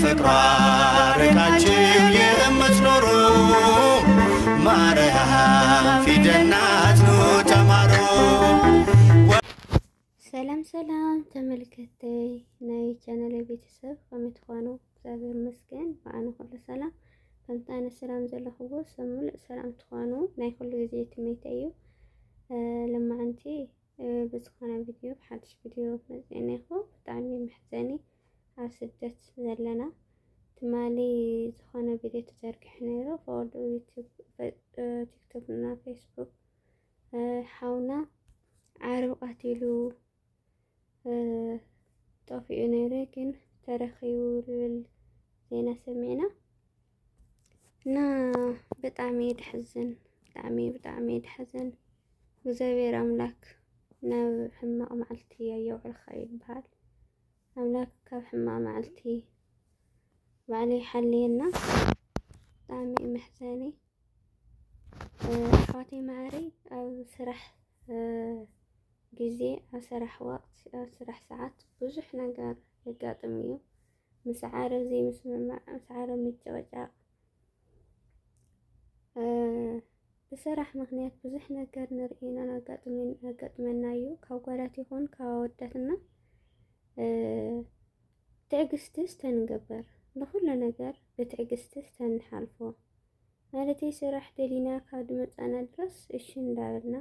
ከፍቅሯ ርቃችሁ የምትኖሩ ማርያም ፊደል ናት ኑ ተማሩ። ሰላም ሰላም ተመልከተይ ናይ ቻናል ቤተሰብ ከመይ ትኾኑ? እግዚአብሔር ይመስገን በአነ ሁሉ ሰላም ከምታነ ሰላም ዘለኽዎ ሰሙል ሰላም ትኾኑ ናይ ሁሉ ጊዜ ትሜተይ እዩ ለማዓንቲ ብዝኾነ ቪድዮ ብሓድሽ ቪድዮ መፅአና ይኹ ብጣዕሚ መሕዘኒ ኣብ ስደት ዘለና ትማሊ ዝኾነ ቪድዮ ተዘርግሕ ነይሩ ፈወዱ ቲክቶክ እና ፌስቡክ ሓውና ዓረብ ቀቲሉ ጠፊኡ ነይሩ ግን ተረኺቡ ልብል ዜና ሰሚዕና እና ብጣዕሚ ድሕዝን ብጣዕሚ ድሕዝን እግዚአብሔር አምላክ ናብ ሕማቕ መዓልቲ የውዕልካ ይበሃል። አምላክ ካብ ሕማቕ መዓልቲ ባዕሉ ይሓልየና። ብጣዕሚ መሕዘኒ ኣሕዋተይ ማዕረይ ኣብ ስራሕ ጊዜ ኣብ ስራሕ ወቅት ኣብ ስራሕ ሰዓት ብዙሕ ነገር የጋጥም እዩ። ምስ ዓረብ ዘይምስምማዕ ምስ ዓረብ ምጭቕጫቕ ብስራሕ ምክንያት ብዙሕ ነገር ንሪኢና ኣጋጥመና እዩ። ካብ ጓላት ይኹን ካብ ኣወዳትና ትዕግስቲ ስተንገበር ንኩሉ ነገር ብትዕግስቲ ስተንሓልፎ ማለተይ ስራሕ ደሊና ካብ ድመፃና ድረስ እሺ እንዳበልና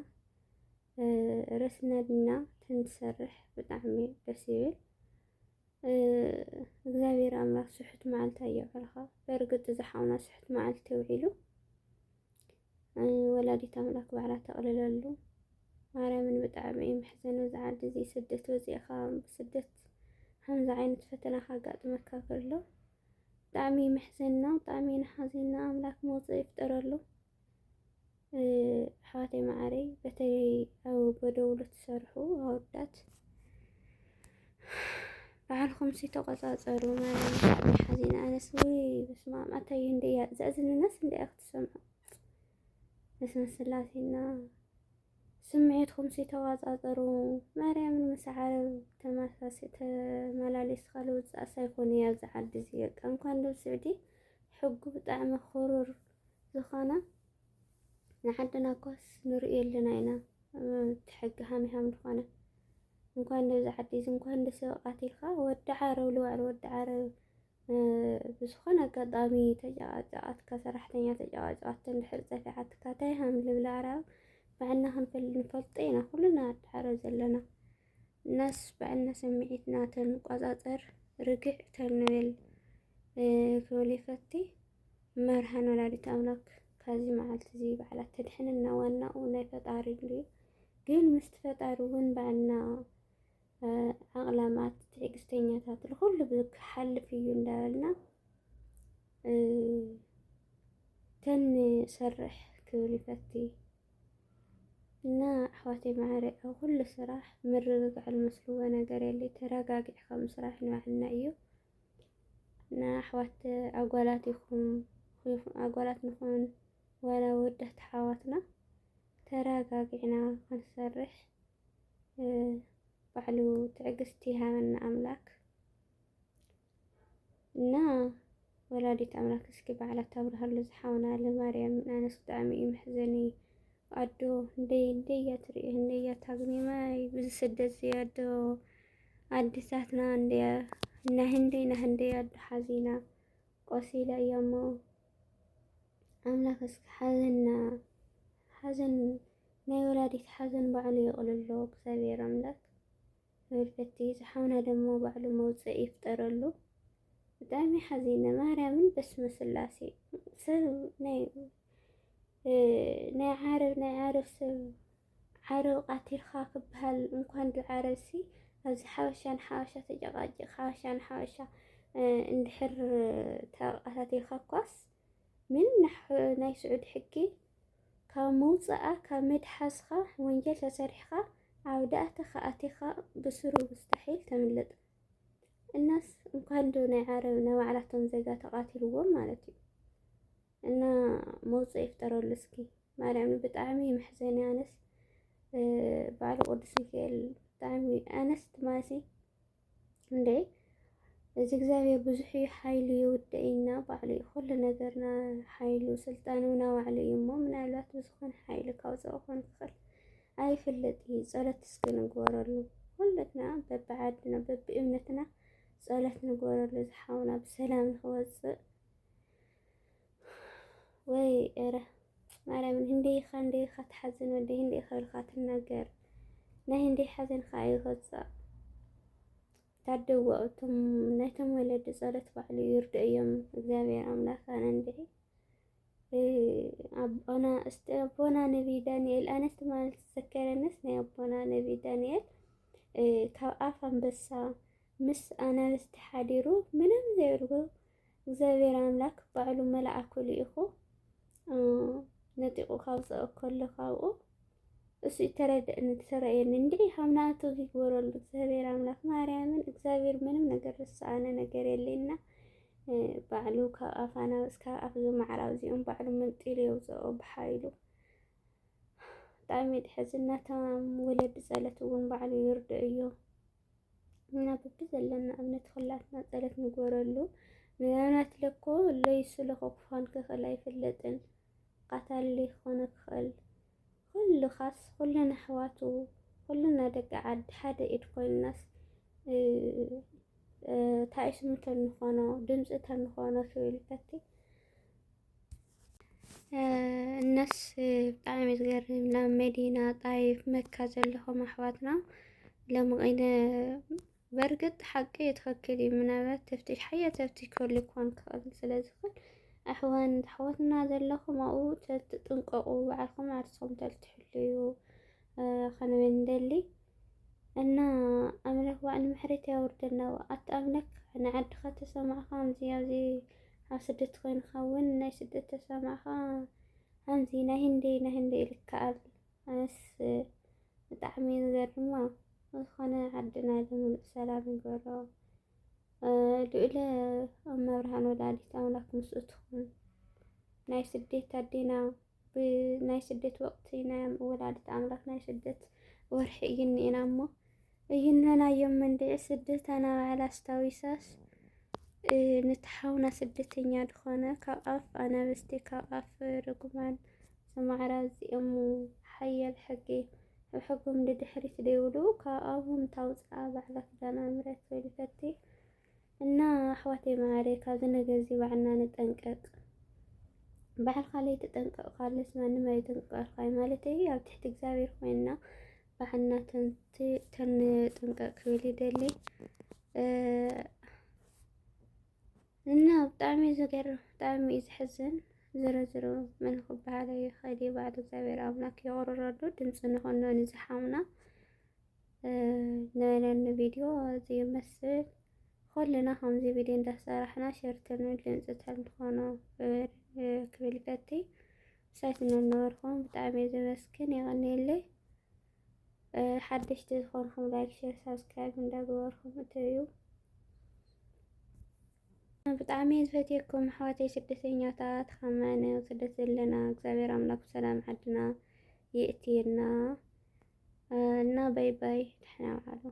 ርስና ድና ትንሰርሕ ብጣዕሚ ደስ ይብል። እግዚአብሔር አምላክ ስሑት መዓልቲ የውዕልካ። በርግጥ ዝሓውና ስሑት መዓልቲ ውዒሉ ወላዲት አምላክ ባዕላ ተቕልለሉ ማርያምን ብጣዕሚ መሕዘኒ ዝዓዲ እዚ ስደት ወፂእኻ ብስደት ከምዚ ዓይነት ፈተና ካጋጥመካ ከሎ ብጣዕሚ መሕዘንና ብጣዕሚ ናሓዚና አምላክ መውፅእ ይፍጠረሉ። ኣሕዋተይ ማዕረይ በተለይ ኣብ ጎደውሉ ትሰርሑ ኣወዳት ባዕልኩም ተቆፃፀሩ ማርያም ብጣዕሚ ሓዚና ኣነስ ወይ በስመ አብ ኣታይ እንደያ ዘእዝንነስ እንደያ ክትሰምዑ በስመ ስላሴና ስምዒትኩም ተቆፃፀሩ ማርያምን ምስ ዓረብ ተመላለስካ ልውፃእ ሳይኮን እያ ኣብዚ ዓዲ እዚ በቃ እንኳን ዶ ስዕዲ ሕጉ ብጣዕሚ ክሩር ዝኾነ ንዓድና ኳስ ንሪኦ ኣለና ኢና ትሕጊ ሃሚሃም ዝኾነ እንኳን ዶ ዝዓዲ እዚ እንኳን ዶ ሰብ ቀቲልካ ወዲ ዓረብ ልዋዕል ወዲ ዓረብ ብዝኾነ ኣጋጣሚ ተጨቃጨቃትካ ሰራሕተኛ ተጨቃጨቃት እንድሕር ፀፊዓትካ እንታይ ሃም ልብል ዓረብ ባዕልና ክንፈልጦ ኢና ኩልና ወዲ ዓረብ ዘለና እናስ ባዕልና ስምዒትና ተንቆፃፀር ርግዕ ተንብል ክብል ይፈቲ መርሃን ወላዲት አምላክ ካዚ መዓልቲ እዚ ባዕላ ተድሕንና ዋናኡ ናይ ፈጣሪ ድልዩ ግን ምስ ፈጣሪ እውን ባዕልና ዓቕላማት ትዕግስተኛታት ለኩሉ ብክሓልፍ እዩ እንዳበልና ተንሰርሕ ክብል ይፈቲ እና ኣሕዋተይ ማዕረይ ኣብ ኩሉ ስራሕ ምርግጋዕ ልመስልዎ ነገር የለይ ተረጋጊዕካ ምስራሕ ንባዕልና እዩ እና ኣሕዋት ኣጓላት ንኹን ዋላ ወዳት ሓዋትና ተረጋጊዕና ክንሰርሕ ባዕሉ ትዕግስቲ ሃበና አምላክ እና ወላዲት አምላክ እስኪ ባዕላ ተብርሃሉ ዝሓውና ለማርያም ኣነስ ብጣዕሚ እዩ መሕዘኒ ኣዶ እንደያ ትሪኢ እንደያ ታግኒማይ ብዙ ስደት ዝያዶ ኣዲሳትና እንደያ ናህንደይ ኣዶ ሓዚና ቆሲላ እያሞ አምላክ እስኪ ሓዘን ናይ ወላዲት ሓዘን ባዕሉ ይቕልሎ እግዚአብሔር አምላክ ወልፈቲ ዝሓውና ደሞ ባዕሉ መውፅእ ይፍጠረሉ። ብጣዕሚ ሓዚነ ማርያምን በስመ ስላሴ ሰብ ናይ ዓረብ ሰብ ዓረብ ቀቲልካ ክበሃል እንኳን ዶ ዓረብሲ ኣብዚ ሓበሻን ሓበሻ ተጨቃጭቅ ሓበሻን ሓበሻ እንድሕር ተቃታቲልካ ኳስ ምን ናይ ስዑድ ሕጊ ካብ መውፅኣ ካብ መድሓዝካ ወንጀል ተሰሪሕካ ኣብ ዳእተኻ ኣቲኻ ብስሩ ሙስተሒል ተምልጥ እናስ እንኳን ዶ ናይ ዓረብ ናይ ባዕላቶም ዜጋ ተቃቲልዎም ማለት እዩ እና መውፅእ ይፍጠረሉ እስኪ ማርያም ብጣዕሚ መሕዘኒ ኣነስ ባዕሉ ቅዱስ ሚካኤል ብጣዕሚ ኣነስ ትማሲ እንዴ እዚ እግዚአብሔር ብዙሕ ሓይሉ ይውድአና ባዕሉ ኩሉ ነገርና ሓይሉ ስልጣኑና ባዕሉ እዩ እሞ ምናልባት ብዝኾነ ሓይሊ ካውፅኦ ክኾን ይኽእል ኣይፍለጥ እዩ። ጸሎት እስኪ ንግበረሉ ኩለትና በብዓድና በብእምነትና ጸሎት ንግበረሉ ዝሓውና ብሰላም ንክወፅእ ወይ እረ ማርያም ህንደይኻ ትሓዝን ወደይ ህንደይኻ ኢልካ ትናገር ናይ ህንደይ ሓዘንካ ኣይወፅእ ታደው እቶም ናይቶም ወለዲ ጸሎት ባዕሉ ይርድእዮም እግዚአብሔር አምላክ አንንደይ አቦና ነቢይ ዳንኤል ኣነስቲ ማለት ዘከረንስ ናይ አቦና ነቢይ ዳንኤል ካብ ኣፍ አንበሳ ምስ ኣናብስቲ ሓዲሩ ምንም ዘይብሉ እግዚአብሔር አምላክ ባዕሉ መልአኩ ልኢኹ ነጢቁ ካውፅኦ ከሎ ካብኡ እሱ ተረየኒ እንዴ ሃምናቱ ይግበረሉ እግዚአብሔር አምላክ ማርያምን እግዚአብሔር ምንም ነገር ዝሰኣነ ነገር የለና ባዕሉ ካብ ኣፋና እስከ ኣፍ ዝማዕራው እዚኦም ባዕሉ መንጢሉ የውፅኦ ብሓይሉ ብጣዕሚ ድሕዝና ተማም ወለዲ ጸሎት እውን ባዕሉ ይርድእ እዩ እና በቢ ዘለና እምነት ኩላትና ጸሎት ንግበረሉ ምናልባት ለኮ ለይሱ ለኮ ክኾን ክኽእል ኣይፍለጥን ቃታሊ ክኾን ክኽእል ኩሉ ኻስ ኩሉና ኣሕዋቱ ኩሉና ደቂ ዓዲ ሓደ ኢድ ኮይንናስ ታይስሙ ተንኾኖ ድምፂ ተንኾኖ ክብል ፈቲ الناس ብጣዕሚ ዝገርም ናብ መዲና ጣይፍ መካ ዘለኹም ኣሕዋትና ለምቕኢነ በርግጥ ሓቂ ይትኽክል እዩ ምናልባት ተፍቲሽ ሓያ ተፍቲሽ ክህሉ ይኮን ክኽእል ስለዝኽእል ኣሕዋትና ዘለኹም ኣብኡ ተጥንቀቑ ባዕልኩም ዓርሶም ተልትሕልዩ ኸንበል ንደሊ እና ኣምላክ ባዕሉ ምሕረት ያውርደና ኣቲ ኣምላክ ንዓድኻ ተሰማዕኻ ከምዚ ኣብዚ ኣብ ስደት ኮይንካ እውን ናይ ስደት ተሰማዕኻ ከምዚ ናይ ህንደይ ይልከኣል ኣነስ ብጣዕሚ ዝገርማ ዝኾነ ዓድና ልሙሉእ ሰላም ይገብሮ ልኡለ መብርሃን ወላዲት ኣምላክ ምስኡ ትኹን ናይ ስደት ኣዴና ብናይ ስደት ወቅቲ ናይ ወላዲት ኣምላክ ናይ ስደት ወርሒ እዩኒአና እሞ እዩነናዮም መንድዕ ስደተና ባዕላ ኣስታዊሳስ ንትሓውና ስደተኛ ድኾነ ካብ ኣፍ ኣናብስቲ ካብ ኣፍ ርጉማን ዝማዕራ እዚኦም ሓያል ሕጊ ኣብ ሕጉም ድድሕሪት ደይብሉ ካብ ኣብኦም ታውፅኣ ባዕላ ክዳና ምረት ወይልፈቲ እና ኣሕዋተይ ማዕረ ካብዚ ነገር እዚ ባዕልና ንጠንቀቅ ባዕልካ ለይትጠንቀቕ ካልስ ማንም ኣይጠንቀቕልካ ማለት እዩ ኣብ ትሕቲ እግዚአብሔር ኮይንና ባዕልና ተንጥንቀቕ ክብል ይደሊ እና ብጣዕሚ ዝገርም ብጣዕሚ ዝሕዝን ዝረዝሩ ምን ክበሃል ይኽእል ባዕሉ እግዚአብሔር አምላክ የቕርረሉ ድምፂ ንኾኖ ንዝሓውና ንበለኒ ቪድዮ እዚ ይመስል ኩልና ከምዚ ቪድዮ እንዳሰራሕና ሸርተን ድምፂ ተንኾኖ ክብል ይፈቲ ሳይትና ነበርኩም ብጣዕሚ ዘመስግን ይቕኒየለይ ሓደሽቲ ዝኾንኩም ላይክ ሼር ሳብስክራይብ እንዳገበርኩም እትዩ ብጣዕሚ ዝፈትየኩም ኣሕዋተይ ስደተኛታት ከመነ ስደት ዘለና እግዚአብሔር አምላክ ሰላም ዓድና ይእትየና እና ባይ ባይ ደህና ዋሉ